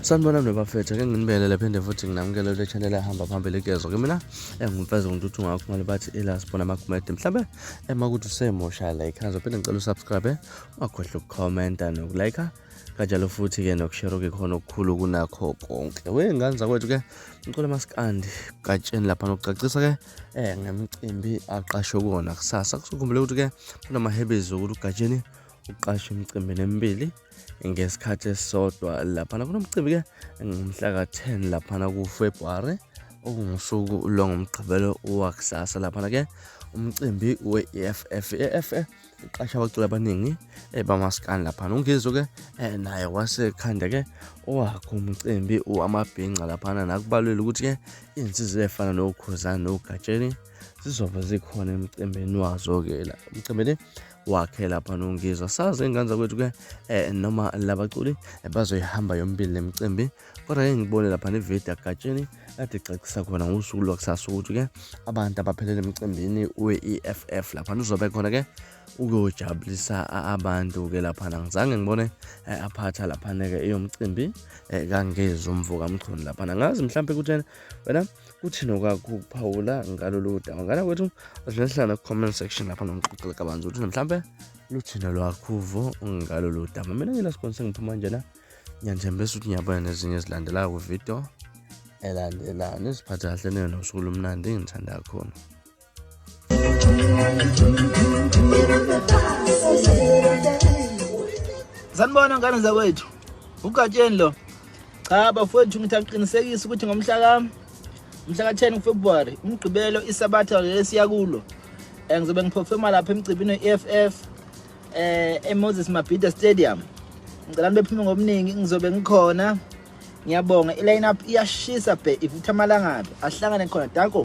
Sanibona nobafethu ke nginibelele phinde futhi nginamukele le channel ehamba phambili kezwe ke mina engimfeza ngithuthi ngakho ngale bathi elasibona amakomedi mhlambe emakuthi usemosha like kanzo phinde ngicela usubscribe ungakhohlwa ukucomment nokulike kanjalo futhi ke nokushare ke khona okukhulu kunakho konke wengane zakwethu ke ngicela kaMaskanda uGatsheni lapha nokucacisa ke ngemcimbi aqashwe kuona kusasa kusukhumbule ukuthi ke kunamahebizi ukuthi uGatsheni uqashe imicimbi emibili ngesikhathi esodwa lapha kunomcimbi ke ngomhla ka-10 lapha kuFebruary okungusuku longomgqibelo yakusasa lapha ke umcimbi we-EFF uqasha abaculi abaningi bamaskanda lapha uNgizwe ke naye wasekhanda ke owakho umcimbi amabhinqa lapha nakubalula ukuthi ke izinsiza ezifana nokhuzana noGatsheni zizobe zikhona emcimbini wazo ke la umcimbi wakhe lapha uNgizwe sazi ingane zakwethu ke noma labaculi bazoyihamba yombili lemicimbi kodwa ke ngibone lapha nevideo yaGatsheni kade icacisa khona ngosuku lwakusasa ukuthi ke abantu abaphelele emcimbini we-EFF lapha uzobe khona ke ukuyojabulisa abantu ke lapha ngizange ngibone aphatha lapha ke eyomcimbi kaNgizwe umvuka mchunu lapha ngazi mhlambe kuthena wena kuthini okwakho ukuphawula ngalolu daba ngana kwethu asihlala ku-comment section lapha ngicela kabanzi ukuthi mhlambe luthina lwakho ngalolu daba mina ngilasponsor ngiphuma njena ngiyathembisa ukuthi ngiyabona nezinye ezilandelayo ku-video elandelana siphatha kahle nosuku lomnandi ngithanda kakhulu. Sanibona ngane zakwethu uGatsheni lo cha bafowethu ngithi aqinisekisa ukuthi ngomhla ka-10 February umgqibelo isabatha lesiya kulo ngizobe ngiperforma lapha emcimbini we-EFF eMoses Mabhida Stadium ngicela bephume ngobuningi ngizobe ngikhona ngiyabonga iline up iyashisa bhe ivutha amalangabi ahlangane khona dako.